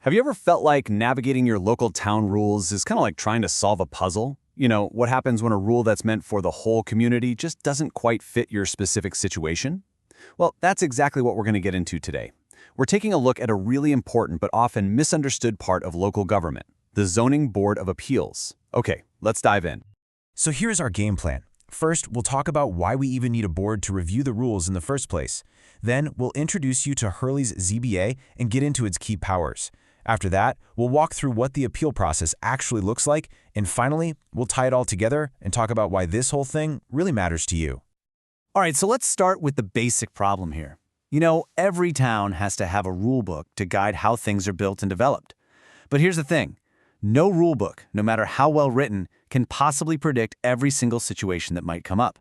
Have you ever felt like navigating your local town rules is kind of like trying to solve a puzzle? What happens when a rule that's meant for the whole community just doesn't quite fit your specific situation? Well, that's exactly what we're going to get into today. We're taking a look at a really important but often misunderstood part of local government, the Zoning Board of Appeals. Okay, let's dive in. So here's our game plan. First, we'll talk about why we even need a board to review the rules in the first place. Then, we'll introduce you to Hurley's ZBA and get into its key powers. After that, we'll walk through what the appeal process actually looks like, and finally, we'll tie it all together and talk about why this whole thing really matters to you. All right, so let's start with the basic problem here. Every town has to have a rule book to guide how things are built and developed. But here's the thing. No rule book, no matter how well written, can possibly predict every single situation that might come up.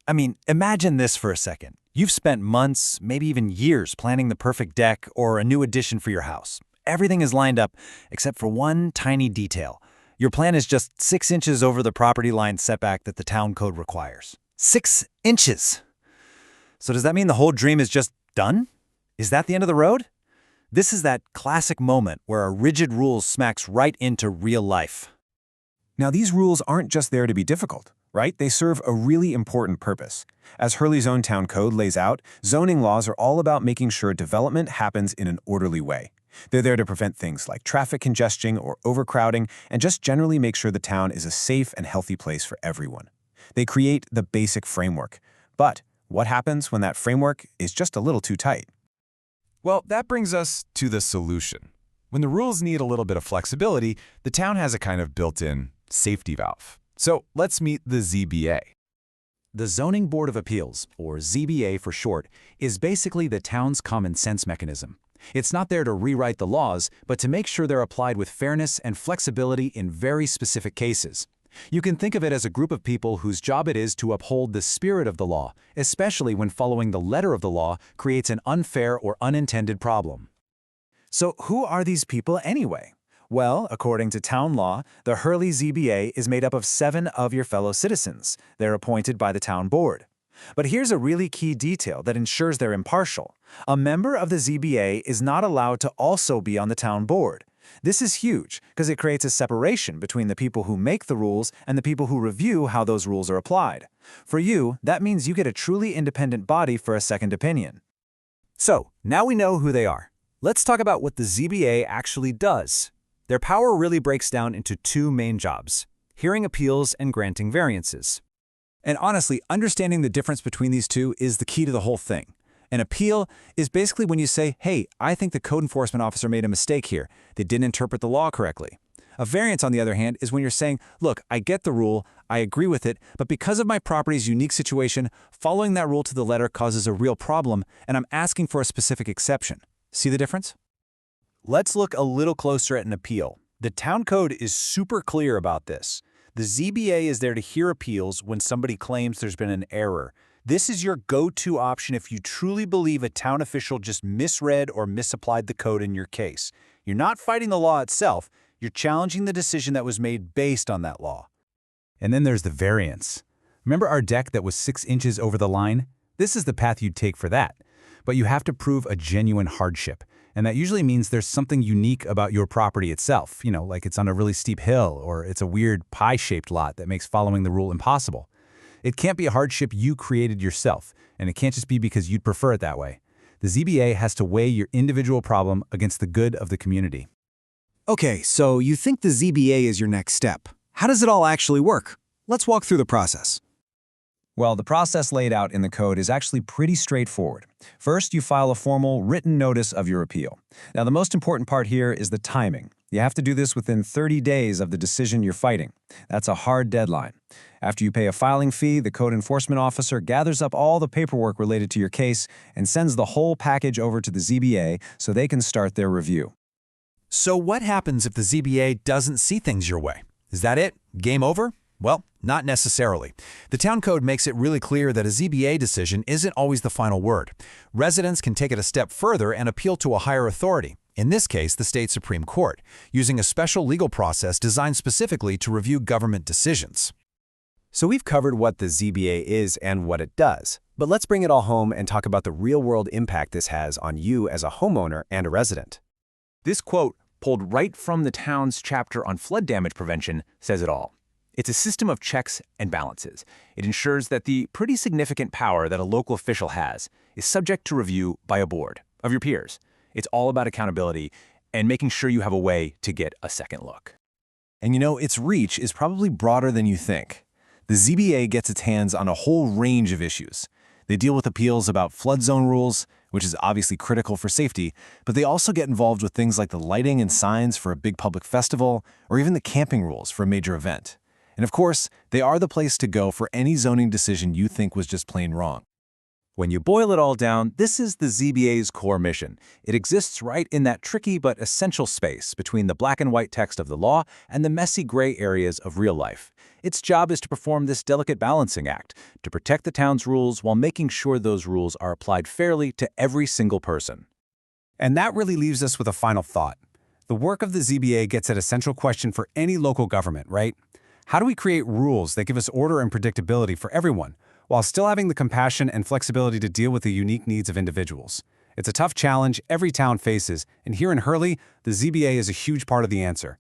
I mean, imagine this for a second. You've spent months, maybe even years, planning the perfect deck or a new addition for your house. Everything is lined up except for one tiny detail. Your plan is just 6 inches over the property line setback that the town code requires. 6 inches! So does that mean the whole dream is just done? Is that the end of the road? This is that classic moment where a rigid rule smacks right into real life. Now, these rules aren't just there to be difficult, right? They serve a really important purpose. As Hurley's own town code lays out, zoning laws are all about making sure development happens in an orderly way. They're there to prevent things like traffic congestion or overcrowding and just generally make sure the town is a safe and healthy place for everyone. They create the basic framework. But what happens when that framework is just a little too tight? Well, that brings us to the solution. When the rules need a little bit of flexibility, the town has a kind of built-in safety valve. So let's meet the ZBA. The Zoning Board of Appeals, or ZBA for short, is basically the town's common sense mechanism. It's not there to rewrite the laws, but to make sure they're applied with fairness and flexibility in very specific cases. You can think of it as a group of people whose job it is to uphold the spirit of the law, especially when following the letter of the law creates an unfair or unintended problem. So who are these people anyway? Well, according to town law, the Hurley ZBA is made up of 7 of your fellow citizens. They're appointed by the town board. But here's a really key detail that ensures they're impartial. A member of the ZBA is not allowed to also be on the town board. This is huge because it creates a separation between the people who make the rules and the people who review how those rules are applied. For you, that means you get a truly independent body for a second opinion. So, now we know who they are. Let's talk about what the ZBA actually does. Their power really breaks down into 2 main jobs: hearing appeals and granting variances. And honestly, understanding the difference between these two is the key to the whole thing. An appeal is basically when you say, hey, I think the code enforcement officer made a mistake here. They didn't interpret the law correctly. A variance, on the other hand, is when you're saying, look, I get the rule, I agree with it, but because of my property's unique situation, following that rule to the letter causes a real problem, and I'm asking for a specific exception. See the difference? Let's look a little closer at an appeal. The town code is super clear about this. The ZBA is there to hear appeals when somebody claims there's been an error. This is your go-to option if you truly believe a town official just misread or misapplied the code in your case. You're not fighting the law itself, you're challenging the decision that was made based on that law. And then there's the variance. Remember our deck that was 6 inches over the line? This is the path you'd take for that. But you have to prove a genuine hardship. And that usually means there's something unique about your property itself, like it's on a really steep hill or it's a weird pie-shaped lot that makes following the rule impossible. It can't be a hardship you created yourself, and it can't just be because you'd prefer it that way. The ZBA has to weigh your individual problem against the good of the community. Okay, so you think the ZBA is your next step. How does it all actually work? Let's walk through the process. Well, the process laid out in the code is actually pretty straightforward. First, you file a formal written notice of your appeal. Now, the most important part here is the timing. You have to do this within 30 days of the decision you're fighting. That's a hard deadline. After you pay a filing fee, the code enforcement officer gathers up all the paperwork related to your case and sends the whole package over to the ZBA so they can start their review. So what happens if the ZBA doesn't see things your way? Is that it? Game over? Well, not necessarily. The town code makes it really clear that a ZBA decision isn't always the final word. Residents can take it a step further and appeal to a higher authority, in this case, the state Supreme Court, using a special legal process designed specifically to review government decisions. So we've covered what the ZBA is and what it does, but let's bring it all home and talk about the real-world impact this has on you as a homeowner and a resident. This quote, pulled right from the town's chapter on flood damage prevention, says it all. It's a system of checks and balances. It ensures that the pretty significant power that a local official has is subject to review by a board of your peers. It's all about accountability and making sure you have a way to get a second look. And you know, its reach is probably broader than you think. The ZBA gets its hands on a whole range of issues. They deal with appeals about flood zone rules, which is obviously critical for safety, but they also get involved with things like the lighting and signs for a big public festival, or even the camping rules for a major event. And of course, they are the place to go for any zoning decision you think was just plain wrong. When you boil it all down, this is the ZBA's core mission. It exists right in that tricky but essential space between the black and white text of the law and the messy gray areas of real life. Its job is to perform this delicate balancing act, to protect the town's rules while making sure those rules are applied fairly to every single person. And that really leaves us with a final thought. The work of the ZBA gets at a central question for any local government, right? How do we create rules that give us order and predictability for everyone, while still having the compassion and flexibility to deal with the unique needs of individuals? It's a tough challenge every town faces, and here in Hurley, the ZBA is a huge part of the answer.